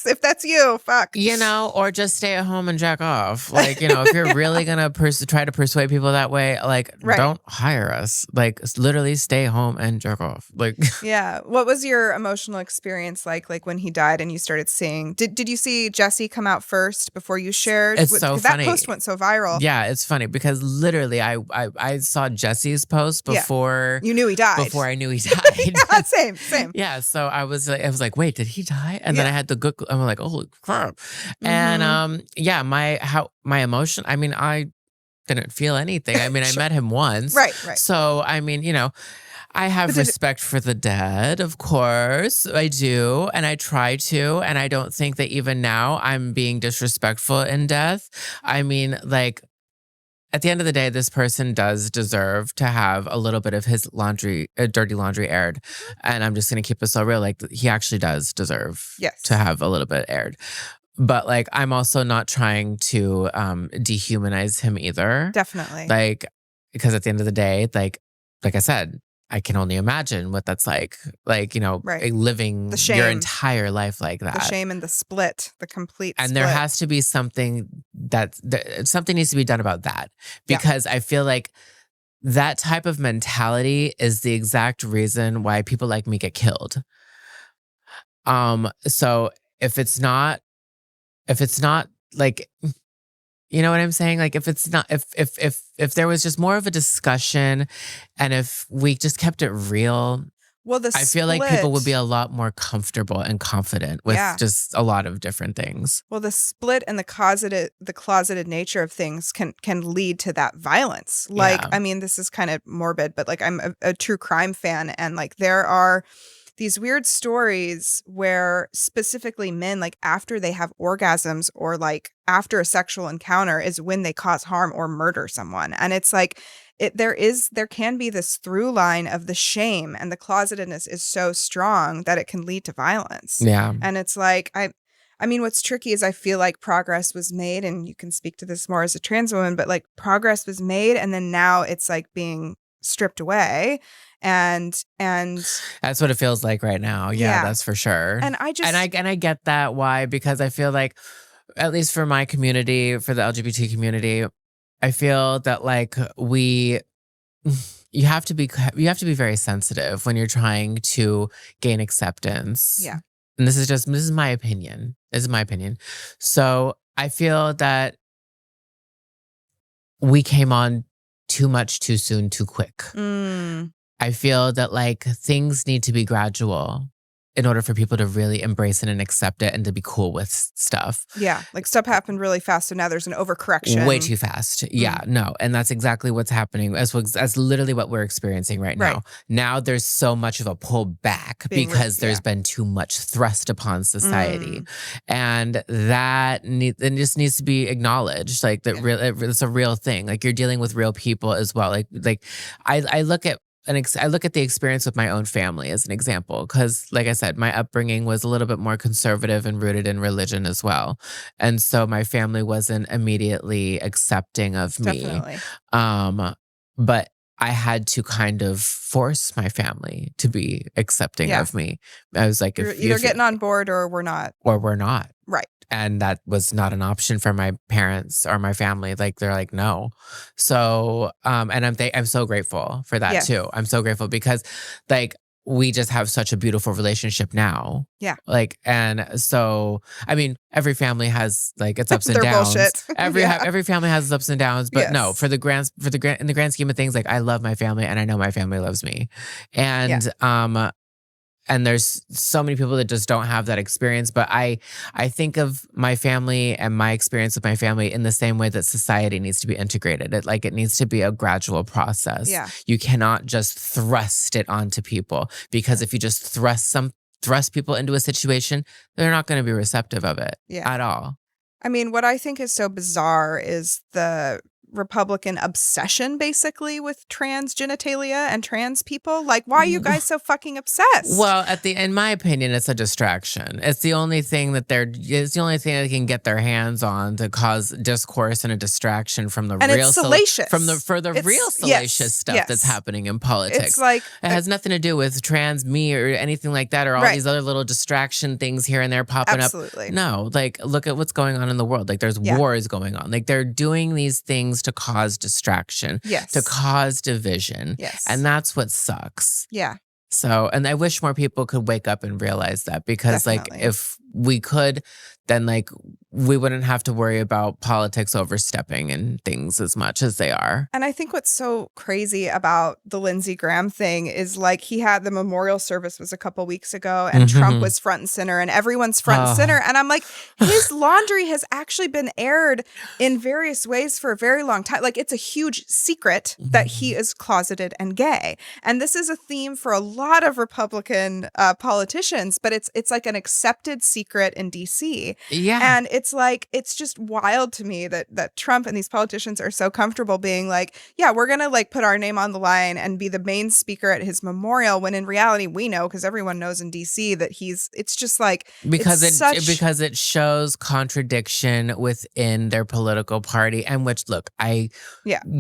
If that's you, fuck. You know, or just stay at home and jack off. Like, you know, if you're really gonna try to persuade people that way, like, don't hire us. Like, literally stay home and jerk off. Like, yeah. What was your emotional experience like when he died and you started seeing? Did you see Jesse come out first before you shared? It's so funny. That post went so viral. Yeah, it's funny because literally I saw Jesse's post before you knew he died. Before I knew he died. Yeah, same. Yeah. So I was like, wait, did he die? And then I had to I'm like, holy crap. And my emotion, I mean, I didn't feel anything. I mean, I met him once. Right. So, I mean, you know, I have respect for the dead, of course. I do. And I try to. And I don't think that even now I'm being disrespectful in death. I mean, like, at the end of the day, this person does deserve to have a little bit of his dirty laundry aired. And I'm just going to keep it so real. Like, he actually does deserve to have a little bit aired. But like, I'm also not trying to dehumanize him either. Definitely. Like, because at the end of the day, like I said, I can only imagine what that's like, Right. living The shame. your entire life like that. The shame and the split, the complete And split. there has to be something something needs to be done about that, because I feel like that type of mentality is the exact reason why people like me get killed. So if it's not like, you know what I'm saying? Like, if it's not, if there was just more of a discussion, and if we just kept it real, well, I feel like people would be a lot more comfortable and confident with just a lot of different things. Well, the split and the closeted nature of things can lead to that violence. Like, I mean, this is kind of morbid, but like, I'm a true crime fan, and like, there are these weird stories where specifically men, like after they have orgasms or like after a sexual encounter is when they cause harm or murder someone. And it's like, there can be this through line of the shame, and the closetedness is so strong that it can lead to violence. Yeah. And it's like, I mean, what's tricky is I feel like progress was made, and you can speak to this more as a trans woman, but like progress was made, and then now it's like being stripped away. And that's what it feels like right now. Yeah, that's for sure. And I get that. Why? Because I feel like, at least for my community, for the LGBT community, I feel that like you have to be very sensitive when you're trying to gain acceptance. Yeah. And this is my opinion. This is my opinion. So I feel that we came on too much, too soon, too quick. I feel that like things need to be gradual in order for people to really embrace it and accept it and to be cool with stuff. Yeah. Like stuff happened really fast. So now there's an overcorrection. Way too fast. Yeah, no. And that's exactly what's happening. That's literally what we're experiencing right now. Now there's so much of a pullback because there's been too much thrust upon society. And it just needs to be acknowledged. Like that it's a real thing. Like you're dealing with real people as well. Like I look at the experience with my own family as an example, because like I said, my upbringing was a little bit more conservative and rooted in religion as well. And so my family wasn't immediately accepting of me. But I had to kind of force my family to be accepting of me. I was like, you're either getting on board or we're not. Right. And that was not an option for my parents or my family. Like they're like, no. So, and I'm so grateful for that too. I'm so grateful because like we just have such a beautiful relationship now. Yeah. Like, and so, I mean, every family has like its ups and downs. Bullshit. Every family has its ups and downs, but no, in the grand scheme of things, like I love my family and I know my family loves me. And, and there's so many people that just don't have that experience. But I think of my family and my experience with my family in the same way that society needs to be integrated. It needs to be a gradual process. Yeah. You cannot just thrust it onto people, because if you just thrust people into a situation, they're not going to be receptive of it at all. I mean, what I think is so bizarre is the Republican obsession basically with trans genitalia and trans people. Like, why are you guys so fucking obsessed? Well, in my opinion, it's a distraction. It's the only thing that they can get their hands on to cause discourse and a distraction from the real salacious. Real salacious stuff that's happening in politics. It's like it has nothing to do with trans me or anything like that, or all these other little distraction things here and there popping up. No, like look at what's going on in the world. Like there's wars going on. Like they're doing these things to cause distraction, to cause division. And that's what sucks. Yeah. So, and I wish more people could wake up and realize that, because like if we could, then like we wouldn't have to worry about politics overstepping and things as much as they are. And I think what's so crazy about the Lindsey Graham thing is like he had the memorial service was a couple weeks ago, and Trump was front and center, and everyone's front and center. And I'm like, his laundry has actually been aired in various ways for a very long time. Like it's a huge secret that he is closeted and gay. And this is a theme for a lot of Republican politicians, but it's like an accepted secret in DC. Yeah. And it's like, it's just wild to me that Trump and these politicians are so comfortable being like, yeah, we're going to like put our name on the line and be the main speaker at his memorial, when in reality we know, because everyone knows in DC that it's just like, because it shows contradiction within their political party. And which, look, I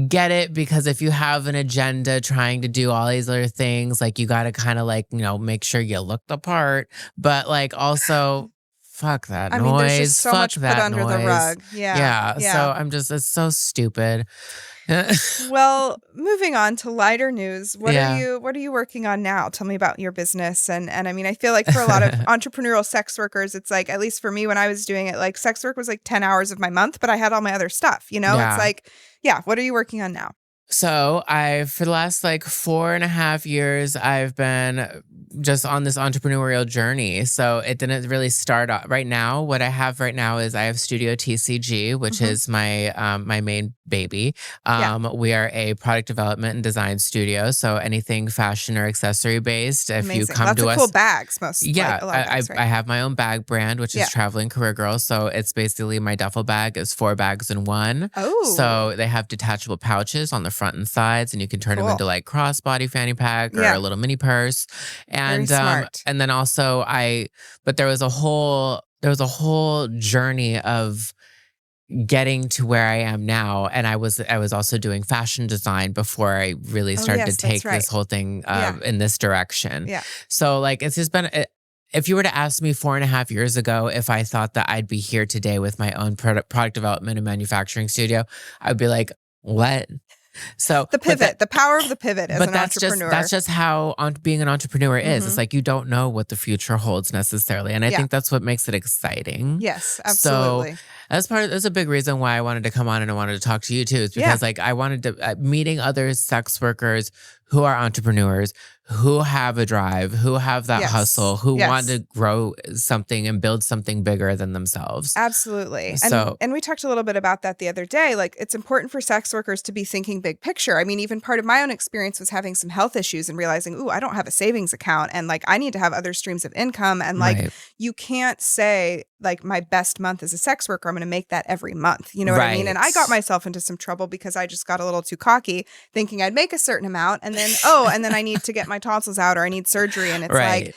get it, because if you have an agenda trying to do all these other things, like you got to kind of like, make sure you look the part, but like also fuck that noise. I mean, there's just so fuck much that put under noise. the rug. Yeah. So I'm just, it's so stupid. Well, moving on to lighter news. What are you working on now? Tell me about your business. And I mean, I feel like for a lot of entrepreneurial sex workers, it's like, at least for me when I was doing it, like sex work was like 10 hours of my month, but I had all my other stuff, It's like, what are you working on now? So for the last like 4.5 years, I've been just on this entrepreneurial journey. So it didn't really start off right now. What I have right now is I have Studio TCG, which is my my main baby. We are a product development and design studio. So anything fashion or accessory based. If Amazing. you come Lots to of us, cool bags. a lot of bags, right? I have my own bag brand, which is Traveling Career Girl. So it's basically my duffel bag is 4 bags in one. Oh, so they have detachable pouches on the front and sides, and you can turn them into like crossbody fanny pack or a little mini purse. And very smart. And then also but there was a whole journey of getting to where I am now. And I was also doing fashion design before I really started to take this whole thing in this direction. Yeah. So like, it's just been, if you were to ask me 4.5 years ago if I thought that I'd be here today with my own product development and manufacturing studio, I'd be like, what? So the pivot, the power of the pivot as an entrepreneur. That's just how being an entrepreneur is. It's like, you don't know what the future holds necessarily. And I think that's what makes it exciting. Yes, absolutely. So that's a big reason why I wanted to come on and I wanted to talk to you too. Is because like I wanted to meeting other sex workers who are entrepreneurs, who have a drive, who have that hustle, who want to grow something and build something bigger than themselves. Absolutely. So, and we talked a little bit about that the other day. Like, it's important for sex workers to be thinking big picture. I mean, even part of my own experience was having some health issues and realizing, ooh, I don't have a savings account, and like I need to have other streams of income. And like, you can't say like my best month as a sex worker, I'm going to make that every month. You know what I mean? And I got myself into some trouble because I just got a little too cocky thinking I'd make a certain amount. And then, and then I need to get my tonsils out or I need surgery. And it's like,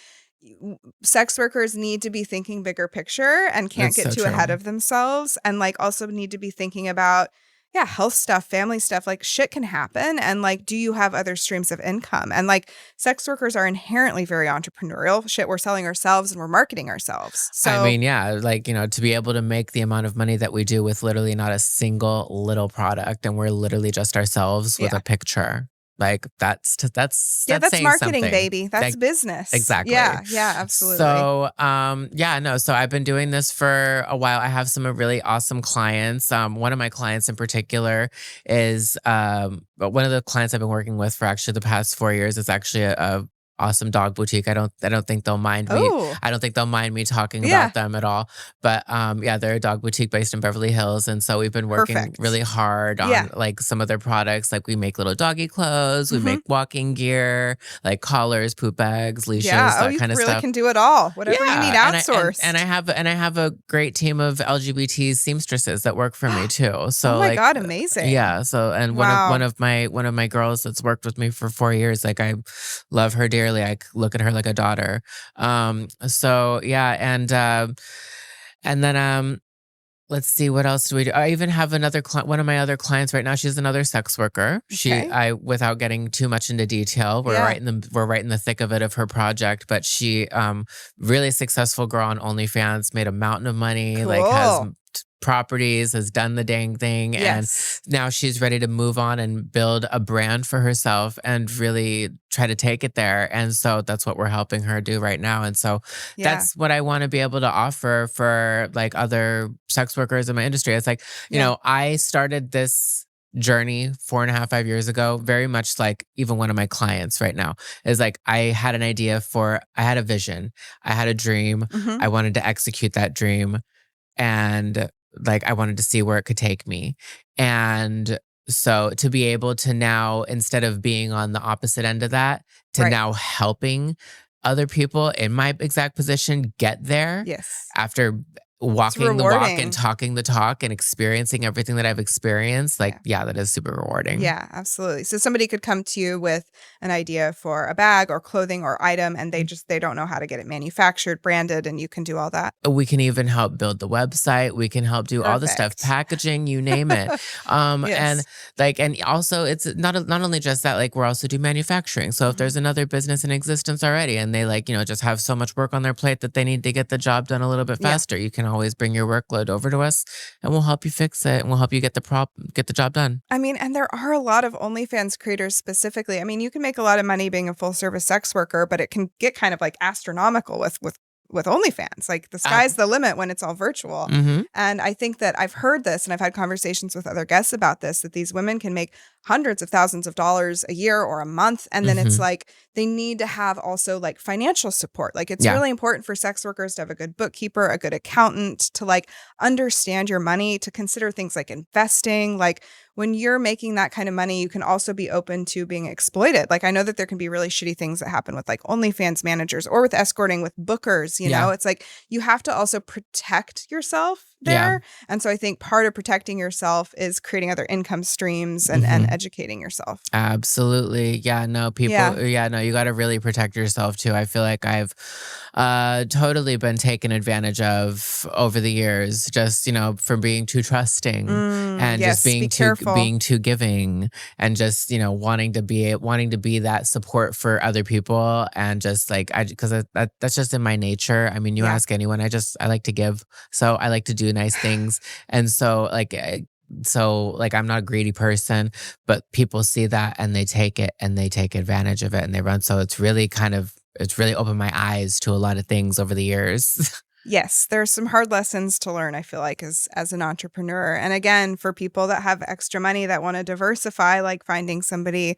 sex workers need to be thinking bigger picture and can't get too ahead of themselves. And like also need to be thinking about, health stuff, family stuff, like shit can happen. And like, do you have other streams of income? And like sex workers are inherently very entrepreneurial. Shit, we're selling ourselves and we're marketing ourselves. So I mean, like, to be able to make the amount of money that we do with literally not a single little product, and we're literally just ourselves with a picture. Like that's that's saying marketing, something. baby. That's business. Exactly. Yeah, absolutely. So, so I've been doing this for a while. I have some really awesome clients. One of my clients in particular is, one of the clients I've been working with for actually the past 4 years is actually a awesome dog boutique. I don't think they'll mind me. I don't think they'll mind me talking about them at all. But they're a dog boutique based in Beverly Hills, and so we've been working really hard on like some of their products. Like we make little doggy clothes, we make walking gear, like collars, poop bags, leashes, that kind of stuff. You really can do it all. Whatever you need outsourced. And I have a great team of LGBT seamstresses that work for me too. So oh my God, amazing. Yeah. So one of my girls that's worked with me for 4 years, like I love her dearly. I look at her like a daughter. And then let's see, what else do we do? I even have another one of my other clients right now. She's another sex worker. Without getting too much into detail, we're right in the thick of it of her project. But she, really successful girl on OnlyFans, made a mountain of money, like has properties, has done the dang thing. And now she's ready to move on and build a brand for herself and really try to take it there. And so that's what we're helping her do right now. And so that's what I want to be able to offer for like other sex workers in my industry. It's like, you know, I started this journey 4.5, 5 years ago, very much like even one of my clients right now is like, I had an idea I had a vision, I had a dream, I wanted to execute that dream. And like, I wanted to see where it could take me. And So to be able to now, instead of being on the opposite end of that, to Right. now helping other people in my exact position get there Yes. after walking the walk rewarding. and talking the talk and experiencing everything that I've experienced, like, Yeah. that is super rewarding. Yeah, absolutely. So somebody could come to you with an idea for a bag or clothing or item, and they don't know how to get it manufactured, branded, and you can do all that. We can even help build the website. We can help do all the stuff, Perfect. packaging, you name it. And Yes. and also it's not only just that, like we're also do manufacturing. So if there's another business in existence already and they just have so much work on their plate that they need to get the job done a little bit Yeah. faster, you can always bring your workload over to us and we'll help you fix it and we'll help you get the job done. I mean, and there are a lot of OnlyFans creators specifically. I mean, you can make a lot of money being a full service sex worker, but it can get kind of like astronomical with OnlyFans. Like the sky's the limit when it's all virtual. Mm-hmm. And I think that I've heard this and I've had conversations with other guests about this, that these women can make hundreds of thousands of dollars a year or a month. And then it's like they need to have also like financial support. Like it's really important for sex workers to have a good bookkeeper, a good accountant, to like understand your money, to consider things like investing. Like when you're making that kind of money, you can also be open to being exploited. Like I know that there can be really shitty things that happen with like OnlyFans managers or with escorting with bookers, you know, it's like you have to also protect yourself there. And so I think part of protecting yourself is creating other income streams and educating yourself. Absolutely. Yeah, no, people, no, you got to really protect yourself too. I feel like I've totally been taken advantage of over the years, just, for being too trusting and just being too giving and just, wanting to be that support for other people. And just like, because that's just in my nature. I mean, you ask anyone, I like to give. So I like to do nice things. And so like I'm not a greedy person, but people see that and they take it and they take advantage of it and they run. So it's really opened my eyes to a lot of things over the years. Yes, there's some hard lessons to learn, I feel like, as an entrepreneur. And again, for people that have extra money that want to diversify, like finding somebody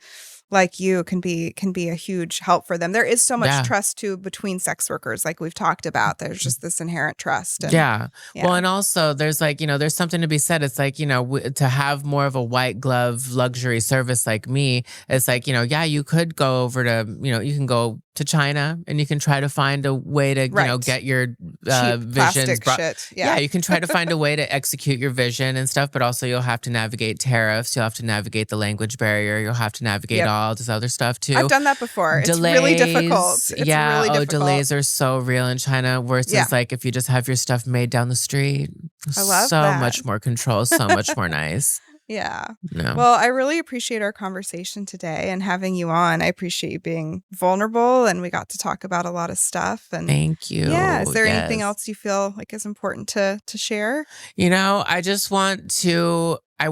like you can be a huge help for them. There is so much trust too between sex workers, like we've talked about. There's just this inherent trust. And, Well, and also there's there's something to be said. It's like, to have more of a white glove luxury service like me, it's like, you could go over to, you can go to China and you can try to find a way to, get your visions. Shit. You can try to find a way to execute your vision and stuff, but also you'll have to navigate tariffs. You'll have to navigate the language barrier. You'll have to navigate all this other stuff too. I've done that before. It's really difficult. It's really difficult. Delays are so real in China versus like if you just have your stuff made down the street. I love so that. much more control, so much more nice. Yeah. No. Well, I really appreciate our conversation today and having you on. I appreciate you being vulnerable and we got to talk about a lot of stuff. And thank you. Yeah. Is there anything else you feel like is important to share? I just want to, I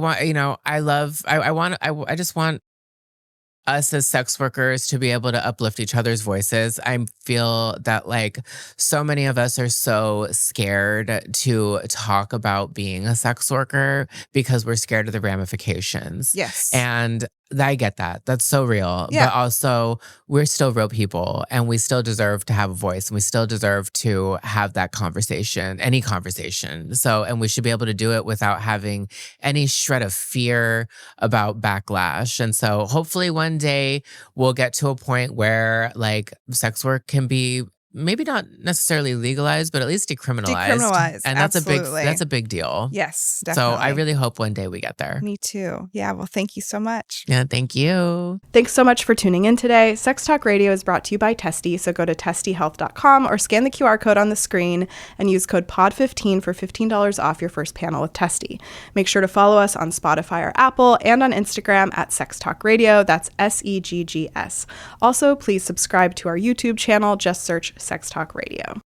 just want us as sex workers to be able to uplift each other's voices. I feel that like so many of us are so scared to talk about being a sex worker because we're scared of the ramifications. Yes. And I get that. That's so real. Yeah. But also we're still real people and we still deserve to have a voice and we still deserve to have that conversation, any conversation. So, and we should be able to do it without having any shred of fear about backlash. And so hopefully one day we'll get to a point where like sex work can be maybe not necessarily legalized, but at least decriminalized. And that's a big deal. Yes, definitely. So I really hope one day we get there. Me too. Yeah. Well, thank you so much. Yeah. Thank you. Thanks so much for tuning in today. Sex Talk Radio is brought to you by Testy. So go to testyhealth.com or scan the QR code on the screen and use code POD15 for $15 off your first panel with Testy. Make sure to follow us on Spotify or Apple and on Instagram at Sex Talk Radio. That's SEGGS. Also, please subscribe to our YouTube channel. Just search Sex Talk Radio.